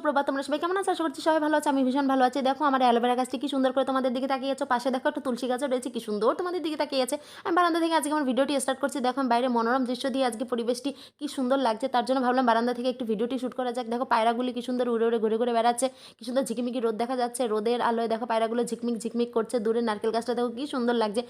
সুপ্রভাত, তোমরা সবাই কেমন আছো? আশা করছি সবাই ভালো আছে। আমি ভীষণ ভালো আছি। দেখো আমার অ্যালোভেরা গাছটি কি সুন্দর করে তোমাদের দিকে তাকিয়ে আছে। পাশে দেখো একটা তুলসী গাছও রয়েছে, কি সুন্দর তোমাদের দিকে তাকিয়ে আছে। আমি বারান্দা থেকে আজকে আমার ভিডিওটি স্টার্ট করছি। দেখো আমি বাইরে মনোরম দৃশ্য দিয়ে আজকে পরিবেশটি কি সুন্দর লাগছে, তার জন্য ভাবলাম বারান্দা থেকে একটু ভিডিওটি শুট করা যাক। দেখো পায়রাগুলি কি সুন্দর উড়ে উড়ে ঘুরে ঘুরে বেড়াচ্ছে, কি সুন্দর ঝিকিমিকি রোদ দেখা যাচ্ছে। রোদের আলোয় দেখো পায়রাগুলো ঝিকমিক ঝিকমিক করছে। দূরে নারকেল গাছটা দেখো কি সুন্দর লাগছে।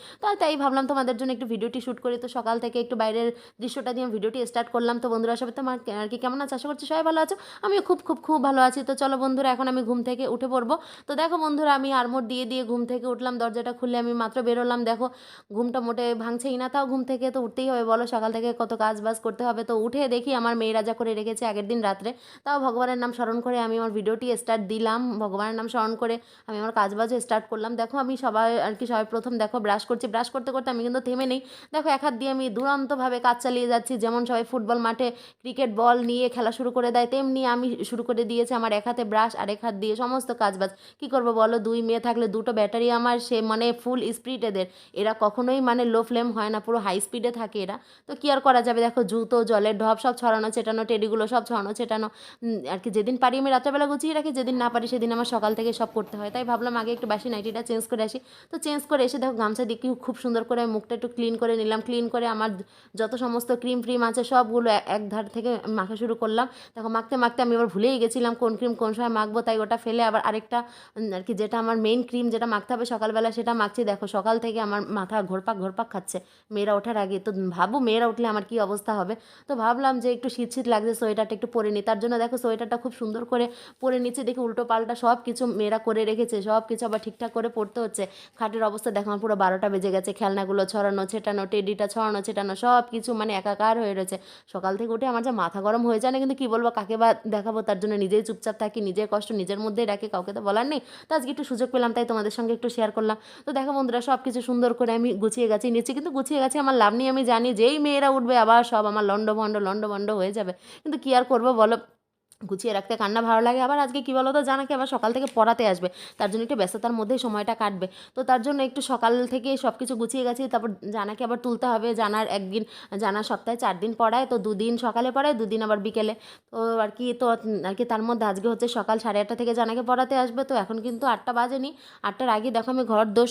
তাই ভাবলাম তোমাদের জন্য একটু ভিডিওটি শুট করি। তো সকাল থেকে একটু বাইরের দৃশ্যটা দিয়ে ভিডিওটি স্টার্ট করলাম। তো বন্ধুরা সবাই তোমার আর কি কেমন আছে? আশা করছি সবাই ভালো আছো। আমিও খুব খুব খুব ভালো আছি। তো চলো বন্ধুরা, এখন আমি ঘুম থেকে উঠে পড়বো। তো দেখো বন্ধুরা, আমি আড়মোড় দিয়ে দিয়ে ঘুম থেকে উঠলাম। দরজাটা খুলে আমি মাত্র বেরোলাম। দেখো ঘুমটা মোটে ভাঙছেই না, তাও ঘুম থেকে তো উঠতেই হবে, বলো সকাল থেকে কত কাজ বাজ করতে হবে। তো উঠে দেখি আমার মেয়েরা যা করে রেখেছে আগের দিন রাত্রে, তাও ভগবানের নাম স্মরণ করে আমি আমার ভিডিওটি স্টার্ট দিলাম। ভগবানের নাম স্মরণ করে আমি আমার কাজ বাজও স্টার্ট করলাম। দেখো আমি সবাই প্রথম দেখো ব্রাশ করছি। ব্রাশ করতে করতে আমি কিন্তু থেমে নেই। দেখো এক হাত দিয়ে আমি দুরন্তভাবে কাজ চালিয়ে যাচ্ছি। যেমন সবাই ফুটবল মাঠে ক্রিকেট বল নিয়ে খেলা শুরু করে দেয়, তেমনি আমি শুরু করে দিয়েছি আমার এক হাতে ব্রাশ আর এক হাত দিয়ে সমস্ত কাজবাজ। কী করবো বলো, দুই মেয়ে থাকলে দুটো ব্যাটারি আমার, সে মানে ফুল স্পিড এদের। এরা কখনোই মানে লো ফ্লেম হয় না, পুরো হাই স্পিডে থাকে এরা। তো কী আর করা যাবে, দেখো জুতো জলের ঢপ সব ছড়ানো ছেটানো, টেডিগুলো সব ছড়ানো ছেটানো। আর কি যেদিন পারি আমি রাত্রেবেলা গুছিয়ে রাখি, যেদিন না পারি সেদিন আমার সকাল থেকে সব করতে হয়। তাই ভাবলাম আগে একটু বাসি নাইটিটা চেঞ্জ করে আসি। তো চেঞ্জ করে এসে দেখো গামছা দিয়ে খুব সুন্দর করে মুখটা একটু ক্লিন করে নিলাম। ক্লিন করে আমার যত সমস্ত ক্রিম ফ্রিম আছে সবগুলো এক ধার থেকে মাখা শুরু করলাম। দেখো মাখতে মাখতে আমি আবার ভুলেই গেছিলাম কোন ক্রিম কোন সময় মাখবো, তাই ওটা ফেলে আবার আরেকটা আর কি যেটা আমার মেইন ক্রিম যেটা মাখতে হবে সকালবেলা সেটা মাখছি। দেখো সকাল থেকে আমার মাথা ঘোরপাক ঘোরপাক খাচ্ছে মেয়েরা ওঠার আগে। তো ভাবো মেয়েরা উঠলে আমার কি অবস্থা হবে। তো ভাবলাম যে একটু শীত শীত লাগছে, সোয়েটারটা একটু পরে নিই। তার জন্য দেখো সোয়েটারটা খুব সুন্দর করে পরে নিচ্ছি। দেখি উল্টো পাল্টা সব কিছু মেয়েরা করে রেখেছে, সব কিছু আবার ঠিকঠাক করে পড়তে হচ্ছে। খাটের অবস্থা দেখো আমার পুরো 12টা বেজে গেছে। খেলনাগুলো ছড়ানো ছেটানো, টেডিটা ছড়ানো ছেটানো সব কিছু মানে একাকার হয়ে রয়েছে। সকাল থেকে উঠে আমার যা মাথা গরম হয়ে যায় না, কিন্তু কি বলবো কাকে বা দেখাবো, তার জন্য নিজেই চুপচাপ থাকি, নিজের কষ্ট নিজের মধ্যেই রাখি, কাউকে তো বলার নেই। তো আজকে একটু সুযোগ পেলাম তাই তোমাদের সঙ্গে একটু শেয়ার করলাম। তো দেখো বন্ধুরা সব কিছু সুন্দর করে আমি গুছিয়ে গাছিয়ে নিচ্ছি, কিন্তু গুছিয়ে গাছিয়ে আমার লাভ নেই। আমি জানি যেই মেয়েরা উঠবে আবার সব আমার লন্ডভন্ড হয়ে যাবে। কিন্তু কি আর করবো বলো, গুছিয়ে রাখতে কান্না ভালো লাগে। আবার আজকে কী বলো তো, জানাকে আবার সকাল থেকে পড়াতে আসবে, তার জন্য একটু ব্যস্ততার মধ্যেই সময়টা কাটবে। তো তার জন্য একটু সকাল থেকে সব কিছু গুছিয়ে গেছি। তারপর জানাকে আবার তুলতে হবে। জানা সপ্তাহে 4 দিন পড়ায়, তো 2 দিন সকালে পড়ায়, 2 দিন আবার বিকেলে। তো আর কি তার মধ্যে আজকে হচ্ছে সকাল 8:30 থেকে জানাকে পড়াতে আসবে। তো এখন কিন্তু 8টা বাজেনি। 8টার আগে দেখো আমি ঘর দোর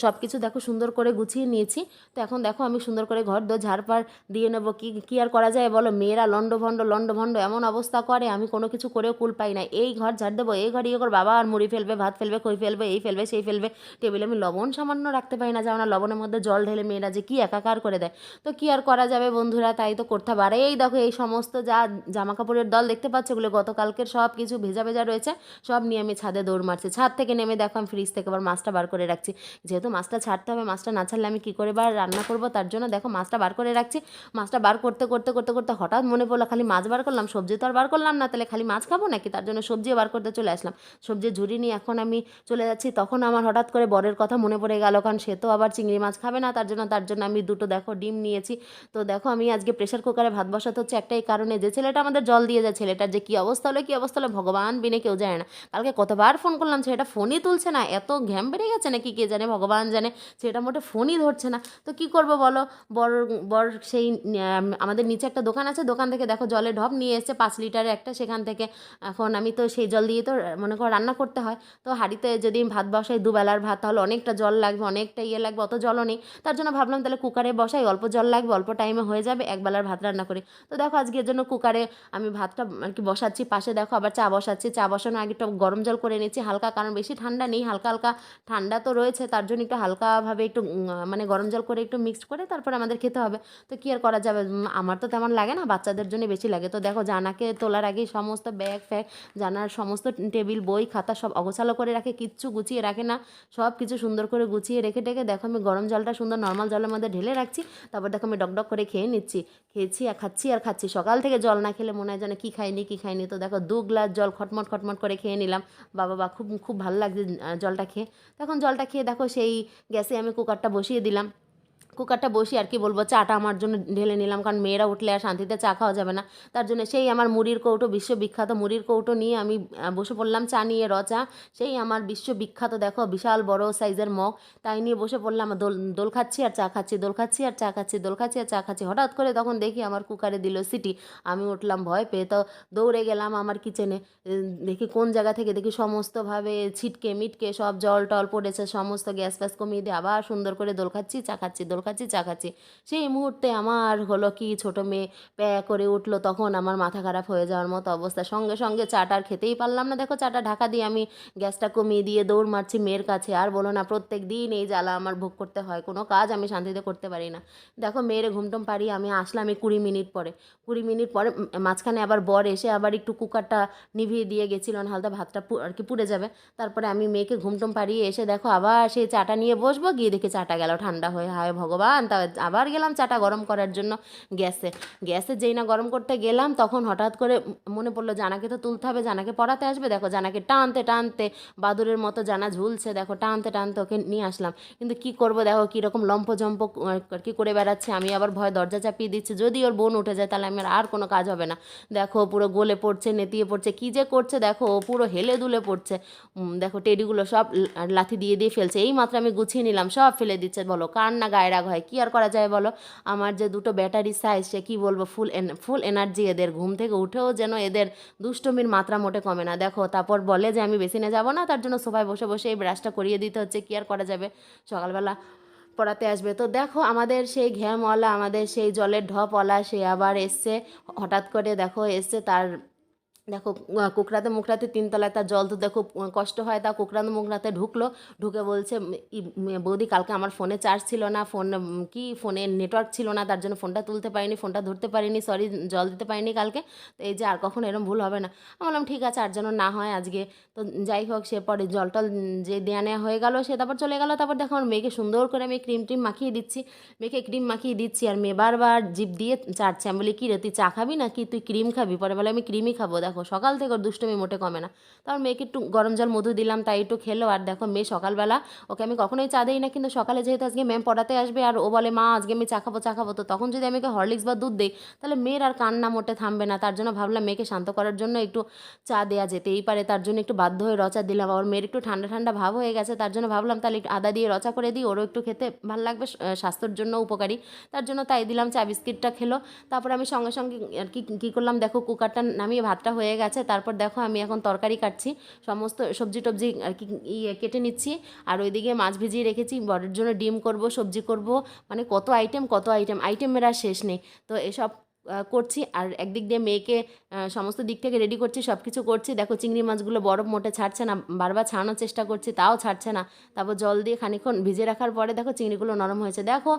সব কিছু দেখো সুন্দর করে গুছিয়ে নিয়েছি। তো এখন দেখো আমি সুন্দর করে ঘর দোর ঝাড়পাড় দিয়ে নেবো। কি আর করা যায় বলো, মেয়েরা লন্ডভন্ড এমন অবস্থা করে, আমি কোনো কিছু করেও কুল পাই না। এই ঘর ঝাড় দেবো, এই ঘর ইয়ে করে, বাবা আর মুড়ি ফেলবে, ভাত ফেলবে, খই ফেলবে, এই ফেলবে সেই ফেলবে। টেবিলে আমি লবণ সামান্য রাখতে পারি না, যাও না লবণের মধ্যে জল ঢেলে মেয়েরা যে কি একাকার করে দেয়। তো কি আর করা যাবে বন্ধুরা, তাই তো করতে হবে। আর এই দেখো এই সমস্ত যা জামা কাপড়ের দল দেখতে পাচ্ছ, এগুলো গতকালকের সব কিছু ভেজা ভেজা রয়েছে, সব নিয়ে আমি ছাদে দৌড় মারছি। ছাদ থেকে নেমে দেখো আমি ফ্রিজ থেকে আবার মাছটা বার করে রাখছি, যেহেতু মাছটা ছাড়তে হবে। মাছটা না ছাড়লে আমি কী করে বার রান্না করবো, তার জন্য দেখো মাছটা বার করে রাখছি। মাছটা বার করতে করতে করতে করতে হঠাৎ মনে পড়লো খালি মাছ বার করলাম, সবজি তো আর বার করলাম না, তাহলে খালি মাছ খাবো নাকি, তার জন্য সবজিও বার করতে চলে আসলাম। সবজি ঝুড়ি নিয়ে এখন আমি চলে যাচ্ছি। তখন আমার হঠাৎ করে বরের কথা মনে পড়ে গেল, কারণ সে তো আবার চিংড়ি মাছ খাবে না, তার জন্য আমি দুটো দেখো ডিম নিয়েছি। তো দেখো আমি আজকে প্রেশার কুকারে ভাত বসাতে হচ্ছে একটাই কারণে, যে ছেলেটা আমাদের জল দিয়ে যায়, ছেলেটার যে কী অবস্থা হলো ভগবান বিনে কেউ যায় না। কালকে কতবার ফোন করলাম, ছেলেটা ফোনই তুলছে না। এত ঘ্যাম বেড়ে গেছে নাকি কে জানে, ভগবান জানে, ছেলেটা মোটে ফোনই ধরছে না। তো কি করব বলো, বর বর সেই আমাদের নিচে একটা দোকান আছে, দোকান থেকে দেখো জলের ঢপ নিয়ে এসছে 5 লিটারের একটা। সেখান থেকে এখন আমি তো সেই জল দিয়ে তো মনে করো রান্না করতে হয়। তো হাঁড়িতে যদি ভাত বসাই দুবেলার ভাত, তাহলে অনেকটা জল লাগবে, অনেকটা লাগবে, অত জলও নেই। তার জন্য ভাবলাম তাহলে কুকারে বসাই, অল্প জল লাগবে, অল্প টাইমে হয়ে যাবে, একবেলার ভাত রান্না করি। তো দেখো আজকে এর জন্য কুকারে আমি ভাতটা আর কি বসাচ্ছি। পাশে দেখো আবার চা বসাচ্ছি। চা বসানোর আগে একটু গরম জল করে নিচ্ছি হালকা, কারণ বেশি ঠান্ডা নেই, হালকা হালকা ঠান্ডা তো রয়েছে, তার জন্য একটু হালকাভাবে একটু মানে গরম জল করে একটু মিক্সড করে তারপর আমাদের খেতে হবে। তো কী আর করা যাবে, আমার তো তেমন লাগে না, বাচ্চাদের জন্য বেশি লাগে। তো দেখো জানাকে তোলার আগেই সমস্ত ব্যাগ ফ্যাগ, জানার সমস্ত টেবিল বই খাতা সব অগোছালো করে রাখে, কিচ্ছু গুছিয়ে রাখে না। সব কিছু সুন্দর করে গুছিয়ে রেখে টেকে দেখো আমি গরম জলটা সুন্দর নর্মাল জলের মধ্যে ঢেলে রাখছি। তারপর দেখো আমি ডক করে খেয়ে নিচ্ছি। খেয়েছি আর খাচ্ছি। সকাল থেকে জল না খেলে মনে হয় যেন কী খাইনি। তো দেখো 2 গ্লাস জল খটমট করে খেয়ে নিলাম। বাবা খুব খুব ভালো লাগছে জলটা খেয়ে। তখন জলটা খেয়ে দেখো সেই গ্যাসে আমি কুকারটা বসিয়ে দিলাম। কুকারটা বসিয়ে আর কি বলবো, চাটা আমার জন্য ঢেলে নিলাম, কারণ মেয়েরা উঠলে আর শান্তিতে চা খাওয়া যাবে না। তার জন্য সেই আমার মুড়ির কৌটো, বিশ্ববিখ্যাত মুড়ির কৌটো নিয়ে আমি বসে পড়লাম চা নিয়ে, চা। সেই আমার বিশ্ববিখ্যাত দেখো বিশাল বড় সাইজের মগ, তাই নিয়ে বসে পড়লাম। দোল দোল খাচ্ছি আর চা খাচ্ছি, দোল খাচ্ছি আর চা খাচ্ছি, দোল খাচ্ছি আর চা খাচ্ছি। হঠাৎ করে তখন দেখি আমার কুকারে দিল সিটি। আমি উঠলাম ভয় পেয়ে, তো দৌড়ে গেলাম আমার কিচেনে। দেখি কোন জায়গা থেকে, দেখি সমস্তভাবে ছিটকে মিটকে সব জল টল পড়েছে, সমস্ত গ্যাস ফ্যাস কমিয়ে দিয়ে আবার সুন্দর করে দোল খাচ্ছি চা খাচ্ছি, দোল খাচ্ছি চা খাচ্ছি। সেই মুহূর্তে আমার হলো কি, ছোটো মেয়ে প্যাঁ করে উঠলো, তখন আমার মাথা খারাপ হয়ে যাওয়ার মতো অবস্থা। সঙ্গে সঙ্গে চাটা আর খেতেই পারলাম না, দেখো চাটা ঢাকা দিয়ে আমি গ্যাসটা কমিয়ে দিয়ে দৌড় মারছি মেয়ের কাছে। আর বলো না, প্রত্যেক দিন এই জ্বালা আমার ভোগ করতে হয়, কোনো কাজ আমি শান্তিতে করতে পারি না। দেখো মেয়ের ঘুমটুম পাড়িয়ে আমি আসলাম এই 20 মিনিট পরে। 20 মিনিট পরে মাঝখানে আবার বর এসে আবার একটু কুকারটা নিভিয়ে দিয়ে গেছিল, হালকা ভাতটা আর কি পুড়ে যাবে। তারপরে আমি মেয়েকে ঘুমটুম পাড়িয়ে এসে দেখো আবার সেই চাটা নিয়ে বসবো, গিয়ে দেখি চাটা গেল ঠান্ডা হয়ে। হায় ভগবান! তা আবার গেলাম চাটা গরম করার জন্য গ্যাসে। গ্যাসে যেই না গরম করতে গেলাম, তখন হঠাৎ করে মনে পড়লো জানাকে তো তুলতে হবে, জানাকে পড়াতে আসবে। দেখো জানাকে টানতে টানতে বাদুরের মতো জানা ঝুলছে, দেখো টানতে টানতে ওকে নিয়ে আসলাম। কিন্তু কি করব, দেখো কীরকম লম্পজম্প আর কি করে বেড়াচ্ছে। আমি আবার ভয় দরজা চাপিয়ে দিচ্ছি, যদি ওর বোন উঠে যায় তাহলে আমার আর কোনো কাজ হবে না। দেখো পুরো গলে পড়ছে, নেতিয়ে পড়ছে, কী যে করছে দেখো, ও পুরো হেলে দুলে পড়ছে। দেখো টেডিগুলো সব লাথি দিয়ে দিয়ে ফেলছে, এই মাত্র আমি গুছিয়ে নিলাম সব ফেলে দিচ্ছে। বলো কার না গায়ে রাগ হয়, কী আর করা যায় বলো। আমার যে দুটো ব্যাটারি সাইজ, সে কী বলবো, ফুল এনার্জি এদের। ঘুম থেকে উঠেও যেন এদের দুষ্টমির মাত্রা মোটে কমে না। দেখো তারপর বলে যে আমি বেসিনে যাব না, তার জন্য সোফায় বসে বসে এই ব্রাশটা করিয়ে দিতে হচ্ছে, কী আর করা যাবে, সকালবেলা পড়াতে আসবে। তো দেখো আমাদের সেই ঘ্যামওয়ালা, আমাদের সেই জলের ঢপওয়ালা, সে আবার এসছে হঠাৎ করে। দেখো এসছে, তার দেখো কুকড়াতে মুখড়াতে 3 তলায়, তার জল তো দেখো কষ্ট হয়, তা কুকড়াতে মুখড়াতে ঢুকলো। ঢুকে বলছে, বৌদি কালকে আমার ফোনে চার্জ ছিল না, ফোনে নেটওয়ার্ক ছিল না, তার জন্য ফোনটা তুলতে পারিনি, ফোনটা ধরতে পারিনি, সরি জল দিতে পারিনি কালকে। তো এই যে আর কখনো এরকম ভুল হবে না। আমি বললাম ঠিক আছে, আর যেন না হয় আজকে। তো যাই হোক, সে পরে জল টল যে দেয়া নেওয়া হয়ে গেল, সে তারপর চলে গেল। তারপর দেখো আমার মেয়েকে সুন্দর করে আমি ক্রিম টিম মাখিয়ে দিচ্ছি, মেয়েকে ক্রিম মাখিয়ে দিচ্ছি, আর মেয়ে বারবার জিভ দিয়ে চাটছে। আমি বলি কী রে, তুই চা খাবি না কি, তুই ক্রিম খাবি? পরে বলে আমি ক্রিমই খাবো। দেখো সকাল থেকে ওর দুষ্টুমি মোটে কমে না। তারপর মেয়েকে একটু গরম জল মধু দিলাম, তাই একটু খেলো। আর দেখো মেয়ে সকালবেলা, ওকে আমি কখনোই চা দিই না, কিন্তু সকালে যেহেতু আজকে ম্যাম পড়াতে আসবে, আর ও বলে মা আজকে আমি চা খাবো চা খাবো, তো তখন যদি আমি ওকে হরলিক্স বা দুধ দিই, তাহলে মেয়ের আর কান্না মোটে থামবে না। তার জন্য ভাবলাম মেয়েকে শান্ত করার জন্য একটু চা দেওয়া যেতেই পারে, তার জন্য একটু বাধ্য হয়ে রচা দিলাম। আর মেয়ের একটু ঠান্ডা ঠান্ডা ভাব হয়ে গেছে, তার জন্য ভাবলাম তাহলে একটু আদা দিয়ে রচা করে দিই, ওরও একটু খেতে ভালো লাগবে, স্বাস্থ্যের জন্য উপকারী। তার জন্য তাই দিলাম, চা বিস্কিটটা খেলো। তারপর আমি সঙ্গে সঙ্গে আর কি কী করলাম, দেখো কুকারটা নামিয়ে ভাতটা হয়ে গেছে। তারপর দেখো আমি এখন তরকারি কাটছি, সমস্ত সবজি টবজি আর কি কেটে নিচ্ছি। আর ওইদিকে মাছ ভিজিয়ে রেখেছি, বরের জন্য ডিম করব, সবজি করব, মানে কত আইটেম আইটেমের আর শেষ নেই। তো এসব করছি, আর একদিক দিয়ে মেয়েকে সমস্ত দিক থেকে রেডি করছি, সব কিছু করছি। দেখো চিংড়ি মাছগুলো বরফ মোটে ছাড়ছে না, বারবার ছাড়ানোর চেষ্টা করছি, তাও ছাড়ছে না। তারপর জল দিয়ে খানিকক্ষণ ভিজে রাখার পরে দেখো চিংড়িগুলো নরম হয়েছে। দেখো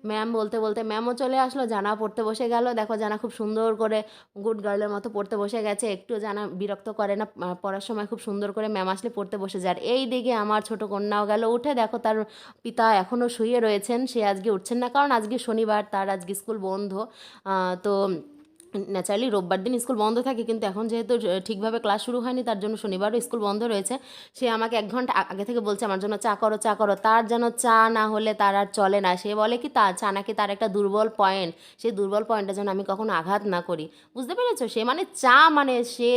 ম্যাম বলতে বলতে ম্যামও চলে আসলো, জানা পড়তে বসে গেল। দেখো জানা খুব সুন্দর করে গুড গার্লের মতো পড়তে বসে গেছে, একটু জানা বিরক্ত করে না, পড়ার সময় খুব সুন্দর করে ম্যাম আসলে পড়তে বসে যায়। আর এই দিকে আমার ছোটো কন্যাও গেল উঠে, দেখো তার পিতা এখনও শুয়ে রয়েছেন, সে আজকে উঠছেন না, কারণ আজকে শনিবার, তার আজকে স্কুল বন্ধ। তো ন্যাচারালি রোববার দিন স্কুল বন্ধ থাকে, কিন্তু এখন যেহেতু ঠিকভাবে ক্লাস শুরু হয়নি, তার জন্য শনিবারও স্কুল বন্ধ রয়েছে। সে আমাকে 1 ঘন্টা আগে থেকে বলছে আমার জন্য চা করো চা করো, তার যেন চা না হলে তার আর চলে না। সে বলে কি চা নাকি তার একটা দুর্বল পয়েন্ট, সেই দুর্বল পয়েন্টটা যেন আমি কখনো আঘাত না করি, বুঝতে পেরেছো? সে মানে চা, মানে সে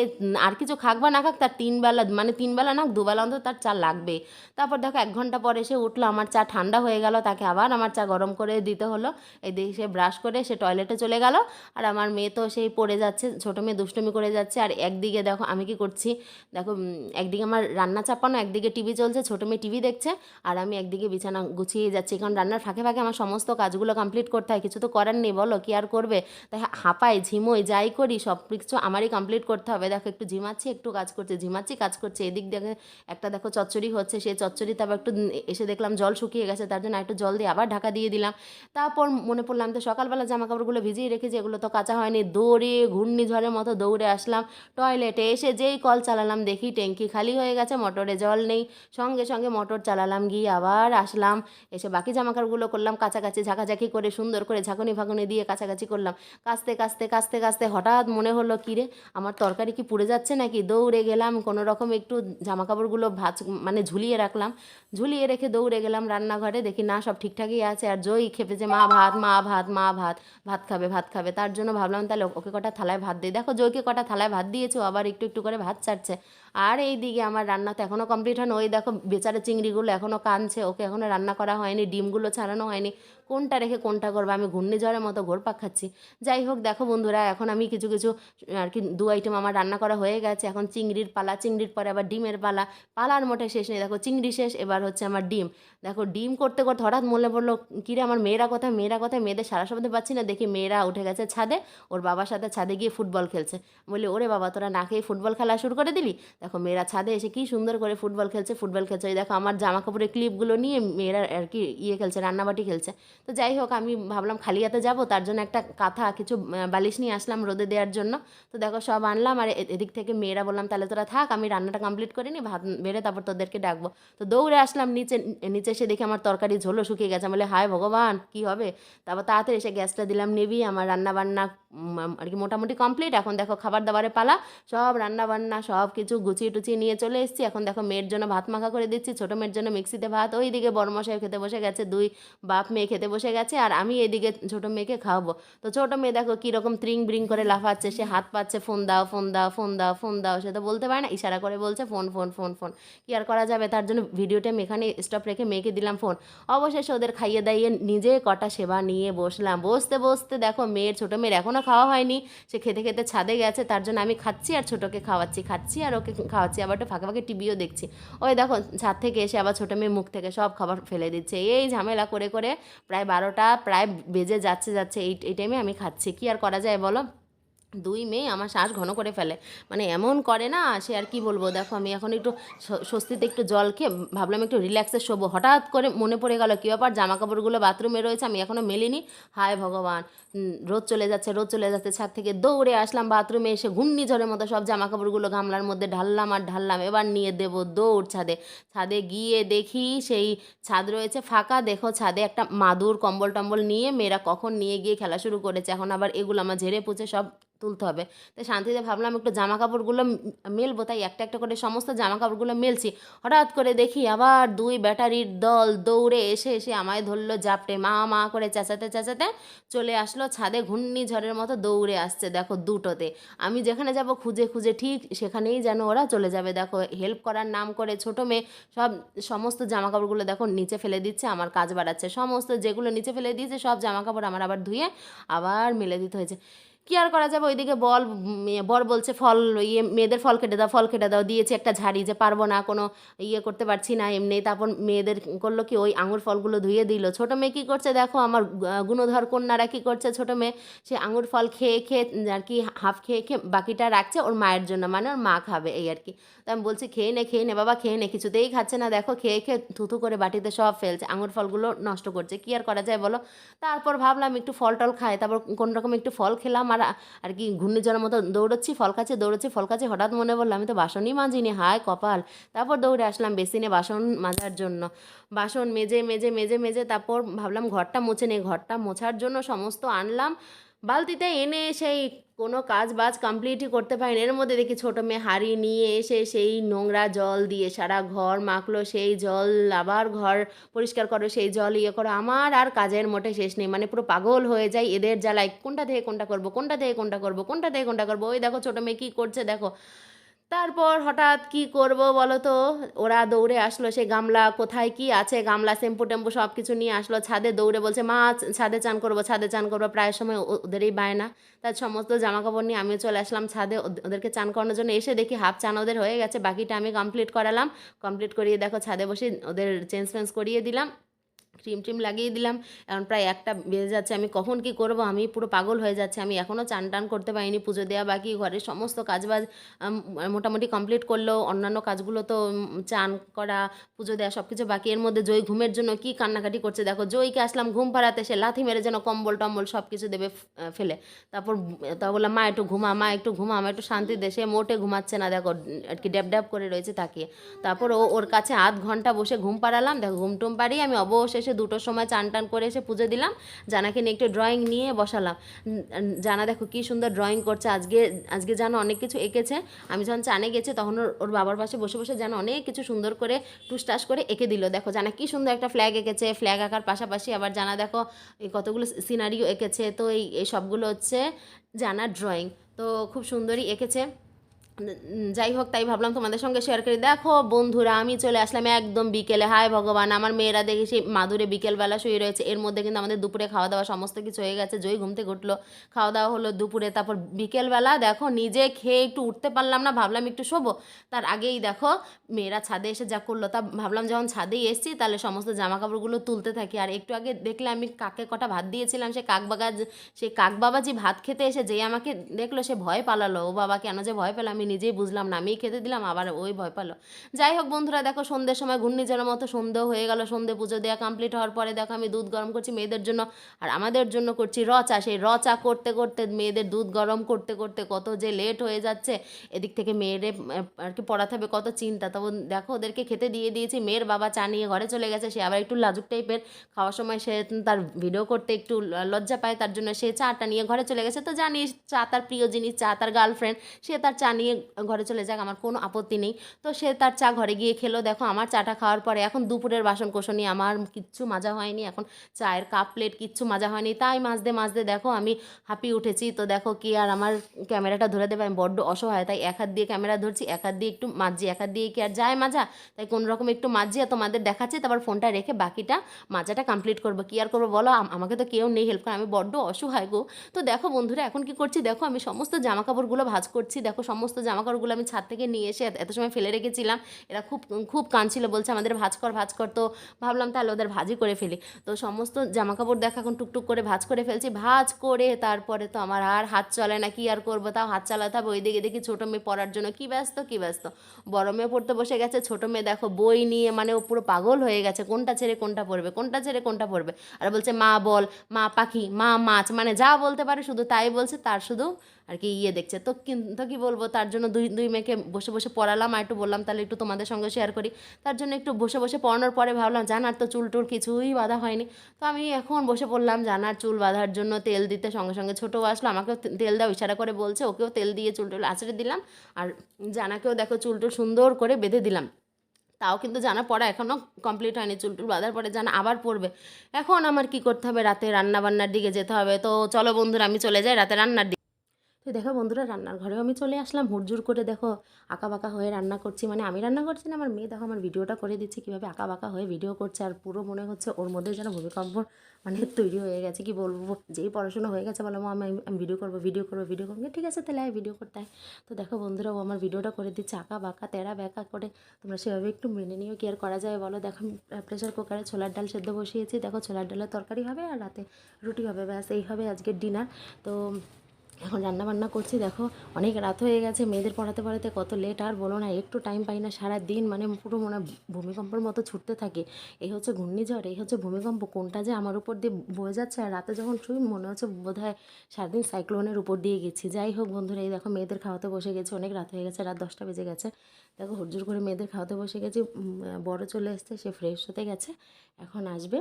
আর কিছু খাক বা না খাক, তার 3 বেলা, মানে 3 বেলা না 2 বেলা অন্তত তার চা লাগবে। তারপর দেখো 1 ঘন্টা পরে সে উঠলো, আমার চা ঠান্ডা হয়ে গেল, তাকে আবার আমার চা গরম করে দিতে হলো। এদিকে সে ব্রাশ করে সে টয়লেটে চলে গেল, আর আমার মেয়ে তো সেই পড়ে যাচ্ছে, ছোটো মেয়ে দুষ্টুমি করে যাচ্ছে। আর একদিকে দেখো আমি কি করছি, দেখো একদিকে আমার রান্না চাপানো, একদিকে টিভি চলছে, ছোটো মেয়ে টিভি দেখছে, আর আমি একদিকে বিছানা গুছিয়ে যাচ্ছি, কারণ রান্নার ফাঁকে ফাঁকে আমার সমস্ত কাজগুলো কমপ্লিট করতে হয়, কিছু তো করার নেই, বলো কি আর করবে। তাই হাঁপাই ঝিমোই যাই করি, সব কিছু আমারই কমপ্লিট করতে হবে। দেখো একটু ঝিমাচ্ছি, একটু কাজ করছি, ঝিমাচ্ছি কাজ করছি। এদিক দেখে একটা দেখো চচ্চড়ি হচ্ছে, সেই চচ্চড়ি তারপর একটু এসে দেখলাম জল শুকিয়ে গেছে, তার জন্য একটু জল দিয়ে আবার ঢাকা দিয়ে দিলাম। তারপর মনে পড়লাম তো সকালবেলা জামা কাপড়গুলো ভিজিয়ে রেখেছি, এগুলো তো কাঁচা হয়নি, দৌড়ে ঘূর্ণিঝড়ের মতো দৌড়ে আসলাম টয়লেটে। এসে যেই কল চালালাম দেখি ট্যাঙ্কি খালি হয়ে গেছে, মোটরে জল নেই। সঙ্গে সঙ্গে মোটর চালালাম, গিয়ে আবার আসলাম, এসে বাকি জামাকাপড়গুলো করলাম কাচাকাচি, ঝাঁকাঝাঁকি করে সুন্দর করে ঝাঁকুনি ফাঁকুনি দিয়ে কাছাকাছি করলাম। কাচতে কাচতে কাচতে কাচতে হঠাৎ মনে হলো কিরে আমার তরকারি কি পুড়ে যাচ্ছে নাকি। দৌড়ে গেলাম, কোনো রকম একটু জামাকাপড়গুলো ভাঁজ মানে ঝুলিয়ে রাখলাম, ঝুলিয়ে রেখে দৌড়ে গেলাম রান্নাঘরে, দেখি না সব ঠিকঠাকই আছে। আর জয়ী খেপেছে মা ভাত মা ভাত মা ভাত, ভাত খাবে ভাত খাবে। তার জন্য ভাবলাম তাহলে ওকে কটা থালায় ভাত দিই। দেখো জয়কে কটা থালায় ভাত দিয়েছো, আবার একটু একটু করে ভাত চাটছে। আর এই দিকে আমার রান্না তো এখনও কমপ্লিট হয়নি। ওই দেখো বেচারা চিংড়িগুলো এখনও কাঁদছে, ওকে এখনও রান্না করা হয়নি, ডিমগুলো ছাড়ানো হয়নি। কোনটা রেখে কোনটা করবো, আমি ঘূর্ণিঝড়ের মতো ঘোরপাক খাচ্ছি। যাই হোক দেখো বন্ধুরা, এখন আমি কিছু কিছু আর কি 2 আইটেম আমার রান্না করা হয়ে গেছে। এখন চিংড়ির পালা, চিংড়ির পরে আবার ডিমের পালা। পালার মোটে শেষ নেই, দেখো চিংড়ি শেষ, এবার হচ্ছে আমার ডিম। দেখো ডিম করতে করতে হঠাৎ মনে পড়লো কিরে আমার মেয়েরা কোথায়, মেয়েরা কোথায়, মেয়েদের সারা শব্দ পাচ্ছি না। দেখি মেয়েরা উঠে গেছে ছাদে, ওর বাবার সাথে ছাদে গিয়ে ফুটবল খেলছে। বলি ওরে বাবা তোরা না খেয়ে ফুটবল খেলা শুরু করে দিলি। দেখো মেয়েরা ছাদে এসে কি সুন্দর করে ফুটবল খেলছে, ফুটবল খেলছে। ওই দেখো আমার জামা কাপড়ের ক্লিপগুলো নিয়ে মেয়েরা আর কি খেলছে, রান্নাবাটি খেলছে। তো যাই হোক আমি ভাবলাম খালি হাতে যাবো, তার জন্য একটা কাঁথা কিছু বালিশ নিয়ে আসলাম রোদে দেওয়ার জন্য। তো দেখো সব আনলাম, আর এদিক থেকে মেয়েরা বললাম তাহলে তোরা থাক, আমি রান্নাটা কমপ্লিট করে নিই, ভাত বেড়ে তারপর তোদেরকে ডাকবো। তো দৌড়ে আসলাম নিচে, নিচে এসে দেখি আমার তরকারি ঝোলও শুকিয়ে গেছে। বলে হায় ভগবান কি হবে। তারপর তাড়াতাড়ি এসে গ্যাসটা দিলাম নেবি, আমার রান্না বান্না আর কি মোটামুটি কমপ্লিট। এখন দেখো খাবার দাবারের পালা, সব রান্না বান্না সব কিছু গুছিয়ে টুচিয়ে নিয়ে চলে এসেছি। এখন দেখো মেয়ের জন্য ভাত মাখা করে দিচ্ছি, ছোটো মেয়ের জন্য মিক্সিতে ভাত। ওই দিকে বড়মশাই খেতে বসে গেছে, 2 বাপ মেয়ে খেতে বসে গেছে, আর আমি এদিকে ছোটো মেয়েকে খাওয়াবো। তো ছোটো মেয়ে দেখো কীরকম ত্রিং ব্রিং করে লাফাচ্ছে, সে হাত পাচ্ছে ফোন দাও ফোন দাও ফোন দাও ফোন দাও। সে তো বলতে পারে না, ইশারা করে বলছে ফোন ফোন ফোন ফোন। কি আর করা যাবে, তার জন্য ভিডিওটা আমি এখানে স্টপ রেখে মেয়েকে দিলাম ফোন। অবশেষে ওদের খাইয়ে দাইয়ে নিজে কটা সেবা নিয়ে বসলাম। বসতে বসতে দেখো মেয়ের, ছোটো মেয়ের এখনও খাওয়া হয়নি, সে খেতে খেতে ছাদে গেছে। তার জন্য আমি খাচ্ছি আর ছোটোকে খাওয়াচ্ছি, খাচ্ছি আর ওকে খাওয়াচ্ছি, আবার একটু ফাঁকে ফাঁকে টিভিও দেখছি। ওই দেখো ছাদ থেকে এসে আবার ছোটো মেয়ে মুখ থেকে সব খাবার ফেলে দিচ্ছে। এই ঝামেলা করে করে প্রায় 12টা প্রায় বেজে যাচ্ছে যাচ্ছে, এই টাইমে আমি খাচ্ছি। কি আর করা যায় বলো, 2 মেয়ে আমার শ্বাস ঘন করে ফেলে, মানে এমন করে না সে আর কি বলবো। দেখো আমি এখন একটু স্বস্তিতে একটু জল খেয়ে ভাবলাম একটু রিল্যাক্সে শোবো। হঠাৎ করে মনে পড়ে গেল কী ব্যাপার, জামা কাপড়গুলো বাথরুমে রয়েছে, আমি এখনও মেলিনি। হায় ভগবান, রোদ চলে যাচ্ছে, রোদ চলে যাচ্ছে। ছাদ থেকে দৌড়ে আসলাম বাথরুমে, এসে ঘূর্ণিঝড়ের মতো সব জামা কাপড়গুলো গামলার মধ্যে ঢাললাম আর ঢাললাম। এবার নিয়ে দেবো দৌড় ছাদে। ছাদে গিয়ে দেখি সেই ছাদ রয়েছে ফাঁকা। দেখো ছাদে একটা মাদুর কম্বল টম্বল নিয়ে মেয়েরা কখন নিয়ে গিয়ে খেলা শুরু করেছে। এখন আবার এগুলো আমার ঝেড়ে পুছে সব তুলতে হবে। তাই শান্তিতে ভাবলাম একটু জামা কাপড়গুলো মেলবো, তাই একটা একটা করে সমস্ত জামা কাপড়গুলো মেলছি। হঠাৎ করে দেখি আবার 2 ব্যাটারির দল দৌড়ে এসে এসে আমায় ধরলো জাপটে, মা মা করে চেঁচাতে চেঁচাতে চলে আসলো ছাদে, ঘূর্ণিঝড়ের মতো দৌড়ে আসছে। দেখো দুটোতে, আমি যেখানে যাব খুঁজে খুঁজে ঠিক সেখানেই যেন ওরা চলে যাবে। দেখো হেল্প করার নাম করে ছোটো মেয়ে সমস্ত জামা কাপড়গুলো দেখো নিচে ফেলে দিচ্ছে, আমার কাজ বাড়াচ্ছে। সমস্ত যেগুলো নিচে ফেলে দিয়েছে সব জামা কাপড় আমার আবার ধুয়ে আবার মেলে দিতে হয়েছে। কি আর করা যাবে। ওইদিকে বর বলছে ফল মেয়েদের ফল কেটে দাও, ফল কেটে দাও। দিয়েছে একটা ঝাড়ি যে পারবো না, কোনো করতে পারছি না এমনি। তারপর মেয়েদের করলো কি ওই আঙুর ফলগুলো ধুয়ে দিল। ছোটো মেয়ে কী করছে দেখো, আমার গুণধর কন্যারা কী করছে, ছোটো মেয়ে সে আঙুর ফল খেয়ে খেয়ে আর কি হাফ খেয়ে খেয়ে বাকিটা রাখছে ওর মায়ের জন্য, মানে ওর মা খাবে এই আর কি। তো আমি বলছি খেয়ে নে বাবা খেয়ে নে, কিছুতেই খাচ্ছে না। দেখো খেয়ে খেয়ে থুথু করে বাটিতে সব ফেলছে, আঙুর ফলগুলো নষ্ট করছে। কি আর করা যায় বলো। তারপর ভাবলাম একটু ফল টল খাই, তারপর কোন রকম একটু ফল খেলাম। আর কি ঘূর্ণিঝড়ের মতো দৌড়চ্ছি, ফল খাচ্ছি, দৌড়চ্ছি ফল খাচ্ছি। হঠাৎ মনে পড়লো আমি তো বাসনই মাজিনি, হায় কপাল। তারপর দৌড়ে আসলাম বেসিনে বাসন মাজার জন্য। বাসন মেজে মেজে মেজে মেজে তারপর ভাবলাম ঘরটা মুছে নেই। ঘরটা মোছার জন্য সমস্ত আনলাম বালতিতে এনে, সেই কোনো কাজ বাজ কমপ্লিটই করতে পারিনি। এর মধ্যে দেখি ছোটো মেয়ে হাঁড়ি নিয়ে এসে সেই নোংরা জল দিয়ে সারা ঘর মাখলো, সেই জল আবার ঘর পরিষ্কার করো, সেই জল করো। আমার আর কাজের মোটে শেষ নেই, মানে পুরো পাগল হয়ে যাই এদের জ্বালায়। কোনটা থেকে কোনটা করবো, কোনটা থেকে কোনটা করবো, কোনটা থেকে কোনটা করবো। ওই দেখো ছোটো মেয়ে কী করছে দেখো। তারপর হঠাৎ কি করব বলো তো, ওরা দৌড়ে আসলো, সেই গামলা কোথায় কি আছে, গামলা শ্যাম্পু টেম্পু সব কিছু নিয়ে আসলো ছাদে। দৌড়ে বলছে মা ছাদে চান করবো, ছাদে চান করবো। প্রায় সময় ওদেরই বায়না। তার সমস্ত জামা কাপড় নিয়ে আমিও চলে আসলাম ছাদে ওদেরকে চান করানোর জন্য। এসে দেখি হাফ চান ওদের হয়ে গেছে, বাকিটা আমি কমপ্লিট করালাম। কমপ্লিট করিয়ে দেখো ছাদে বসে ওদের চেঞ্জ ফেঞ্জ করিয়ে দিলাম। ক্রিম ট্রিম লাগিয়ে দিলাম। এখন প্রায় 1টা বেজে যাচ্ছে, আমি কখন কী করব আমি পুরো পাগল হয়ে যাচ্ছি। আমি এখনও চান টান করতে পারিনি, পুজো দেওয়া বাকি, ঘরের সমস্ত কাজবাজ মোটামুটি কমপ্লিট করলেও অন্যান্য কাজগুলো তো চান করা, পুজো দেওয়া সব কিছু বাকি। এর মধ্যে জয় ঘুমের জন্য কী কান্নাকাটি করছে দেখো। জয়কে আসলাম ঘুম পাড়াতে, সে লাথি মেরে যেন কম্বল টম্বল সব কিছু দেবে ফেলে। তারপর তা বললাম মা একটু ঘুমা, মা একটু ঘুমা, আমার একটু শান্তি দে। সে মোটে ঘুমাচ্ছে না দেখো, আর কি ড্যাব ড্যাব করে রয়েছে তাকিয়ে। তারপর ওর কাছে আধ ঘন্টা বসে ঘুম পাড়ালাম দেখো। ঘুম টুম পাড়িয়ে আমি অবশেষে 2টোর সময় চান টান করে এসে পুজো দিলাম। জানাকে নিয়ে একটু ড্রয়িং নিয়ে বসালাম। জানা দেখো কী সুন্দর ড্রয়িং করছে আজকে। আজকে জানো অনেক কিছু এঁকেছে। আমি যখন চানে গেছি তখন ওর বাবার পাশে বসে বসে যেন অনেক কিছু সুন্দর করে টুসটাস করে এঁকে দিল। দেখো জানা কী সুন্দর একটা ফ্ল্যাগ এঁকেছে। ফ্ল্যাগ আঁকার পাশাপাশি আবার জানা দেখো এই কতগুলো সিনারিও এঁকেছে। তো এই সবগুলো হচ্ছে জানার ড্রয়িং। তো খুব সুন্দরই এঁকেছে। যাই হোক, তাই ভাবলাম তোমাদের সঙ্গে শেয়ার করি। দেখো বন্ধুরা, আমি চলে আসলাম একদম বিকেলে। হায় ভগবান, আমার মেয়েরা দেখি সেই মাদুরে বিকেলবেলা শুয়ে রয়েছে। এর মধ্যে কিন্তু আমাদের দুপুরে খাওয়া দাওয়া সমস্ত কিছু হয়ে গেছে। জয় ঘুম থেকে উঠলো, খাওয়া দাওয়া হলো দুপুরে। তারপর বিকেলবেলা দেখো নিজে খেয়ে একটু উঠতে পারলাম না, ভাবলাম একটু শোবো। তার আগেই দেখো মেয়েরা ছাদে এসে যা করলো। তা ভাবলাম যখন ছাদেই এসেছি তাহলে সমস্ত জামা কাপড়গুলো তুলতে থাকি। আর একটু আগে দেখলে আমি কাকে কটা ভাত দিয়েছিলাম, সেই কাক বাবাজি ভাত খেতে এসে যেই আমাকে দেখলো সে ভয় পালালো। ও বাবা, কেন যে ভয় পেল আমি নিজেই বুঝলাম না। আমিই খেতে দিলাম, আবার ওই ভয় পেলো। যাই হোক বন্ধুরা, দেখো সন্ধ্যের সময় ঘূর্ণিঝড়ের মতো সন্ধ্যেও হয়ে গেল। সন্ধ্যে পুজো দেওয়া কমপ্লিট হওয়ার পরে দেখো আমি দুধ গরম করছি মেয়েদের জন্য, আর আমাদের জন্য করছি র চা। সেই র চা করতে করতে মেয়েদের দুধ গরম করতে করতে কত যে লেট হয়ে যাচ্ছে। এদিক থেকে মেয়েদের আর কি পড়াতে হবে, কত চিন্তা। তখন দেখো ওদেরকে খেতে দিয়ে দিয়েছি। মেয়ের বাবা চা নিয়ে ঘরে চলে গেছে। সে আবার একটু লাজুক টাইপের, খাওয়ার সময় সে তার ভিডিও করতে একটু লজ্জা পায়, তার জন্য সে চাটা নিয়ে ঘরে চলে গেছে। তো জানিস চা তার প্রিয় জিনিস, চা তার গার্লফ্রেন্ড, সে তার চা নিয়ে ঘরে চলে যাক, আমার কোনো আপত্তি নেই। তো সে তার চা ঘরে গিয়ে খেলো। দেখো আমার চাটা খাওয়ার পরে এখন দুপুরের বাসন কোসনি আমার কিচ্ছু মাজা হয়নি, এখন চায়ের কাপ প্লেট কিচ্ছু মাজা হয়নি। তাই মাজতে মাজতে দেখো আমি হাঁপিয়ে উঠেছি। তো দেখো কি আর আমার ক্যামেরাটা ধরে দেবে, আমি বড্ড অসহায়। তাই এক হাত দিয়ে ক্যামেরা ধরছি, এক হাত দিয়ে একটু মাজছি, এক হাত দিয়ে কি আর যায় মাজা। তাই কোনো রকম একটু মাজছি আর তোমাদের দেখাচ্ছি। তারপর ফোনটা রেখে বাকিটা মাজাটা কমপ্লিট করবো। কি আর করবো বলো, আমাকে তো কেউ নেই হেল্প করে, আমি বড্ড অসহায় গো। তো দেখো বন্ধুরা এখন কি করছি দেখো, আমি সমস্ত জামাকাপড়গুলো ভাঁজ করছি। দেখো সমস্ত জামাকাপড়গুলো আমি ছাদ থেকে নিয়ে এসে এত সময় ফেলে রেখেছিলাম। এরা খুব খুব কাঁদছিল, বলছে আমাদের ভাঁজ কর ভাঁজ কর। তো ভাবলাম তাহলে ওদের ভাঁজই করে ফেলি। তো সমস্ত জামাকাপড় দেখো এখন টুকটুক করে ভাঁজ করে ফেলছি। ভাঁজ করে তারপরে তো আমার আর হাত চলে না, কি আর করবো, তাও হাত চালাতে হবে। ওইদিকে দেখি ছোটো মেয়ে পড়ার জন্য কি ব্যস্ত কি ব্যস্ত। বড় মেয়ে পড়তে বসে গেছে, ছোটো মেয়ে দেখো বই নিয়ে মানে ও পুরো পাগল হয়ে গেছে, কোনটা ছেড়ে কোনটা পড়বে, কোনটা ছেড়ে কোনটা পড়বে। আর বলছে মা বল, মা পাখি, মা মাছ, মানে যা বলতে পারে শুধু তাই বলছে। তার শুধু আর কি দেখছে। তো কিন্তু কি বলবো, তার জন্য দুই দুই মেয়েকে বসে বসে পড়ালাম। আর একটু বললাম তাহলে একটু তোমাদের সঙ্গে শেয়ার করি। তার জন্য একটু বসে বসে পড়ানোর পরে ভাবলাম জানার তো চুল টুল কিছুই বাঁধা হয়নি। তো আমি এখন বসে পড়লাম জানার চুল বাঁধার জন্য, তেল দিতে। সঙ্গে সঙ্গে ছোটও আসলো, আমাকেও তেল দাও ইশারা করে বলছে, ওকেও তেল দিয়ে চুল টুল আঁচড়ে দিলাম। আর জানাকেও দেখো চুল টুল সুন্দর করে বেঁধে দিলাম। তাও কিন্তু জানা পড়া এখনও কমপ্লিট হয়নি। চুল টুল বাঁধার পরে জানা আবার পড়বে। এখন আমার কি করতে হবে, রাতে রান্না বান্নার দিকে যেতে হবে। তো চলো বন্ধুরা আমি চলে যাই রাতে রান্নার দিকে। তো দেখো বন্ধুরা রান্নার ঘরেও আমি চলে আসলাম হুড়জুড় করে। দেখো আঁকা বাঁকা হয়ে রান্না করছি, মানে আমি রান্না করছি না, আমার মেয়ে দেখো আমার ভিডিওটা করে দিচ্ছে কীভাবে আঁকা বাঁকা হয়ে ভিডিও করছে। আর পুরো মনে হচ্ছে ওর মধ্যে যেন ভূমিকম্প মানে তৈরি হয়ে গেছে। কি বলবো, যেই পড়াশোনা হয়ে গেছে বলো আমি ভিডিও করবো ভিডিও করবো ভিডিও করবো, ঠিক আছে তাহলে ভিডিও করতে হয়। তো দেখো বন্ধুরা ও আমার ভিডিওটা করে দিচ্ছে আঁকা বাঁকা তেরা ব্যাকা করে। তোমরা সেভাবে একটু মেনে নিও, কি আর করা যায় বলো। দেখো প্রেশার কুকারে ছোলার ডাল সেদ্ধ বসিয়েছি। দেখো ছোলার ডালের তরকারি হবে আর রাতে রুটি হবে, ব্যাস এই হবে আজকের ডিনার। তো এখন রান্না বান্না করছি। দেখো অনেক রাত হয়ে গেছে, মেয়েদের পড়াতে পড়াতে কত লেট আর বলো না, একটু টাইম পাই না। সারা দিন মানে পুরো মনে ভূমিকম্পের মতো ছুটতে থাকে। এই হচ্ছে ঘূর্ণিঝড়, এই হচ্ছে ভূমিকম্প, কোনটা যে আমার উপর দিয়ে বয়ে যাচ্ছে। আর রাতে যখন শুই মনে হচ্ছে বোধহয় সারাদিন সাইক্লোনের উপর দিয়ে গেছি। যাই হোক বন্ধুরা, এই দেখো মেয়েদের খাওয়াতে বসে গেছে, অনেক রাত হয়ে গেছে, রাত 10টা বেজে গেছে। দেখো হুড়জুড় করে মেয়েদের খাওয়াতে বসে গেছি। বড় চলে এসছে, সে ফ্রেশ হতে গেছে, এখন আসবে।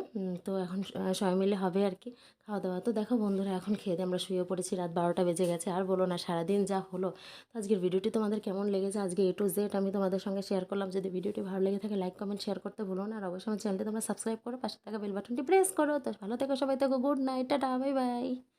তো এখন সবাই মিলে হবে আর কি খাওয়া দাওয়া। তো দেখো বন্ধুরা এখন খেয়ে দিয়ে আমরা শুয়ে পড়েছি, রাত 12টা বেজে গেছে। আর বলো না সারাদিন যা হলো। তো আজকের ভিডিওটি তোমাদের কেমন লেগেছে, আজকে A to Z আমি তোমাদের সঙ্গে শেয়ার করলাম। যদি ভিডিওটি ভালো লেগে থাকে লাইক কমেন্ট শেয়ার করতে ভুলো না। আর অবশ্যই আমার চ্যানেলটি তোমরা সাবস্ক্রাইব করো, পাশে থাকা বেল বাটনটি প্রেস করো। তো ভালো থেকো, সবাই থেকো, good night, tata, bye bye.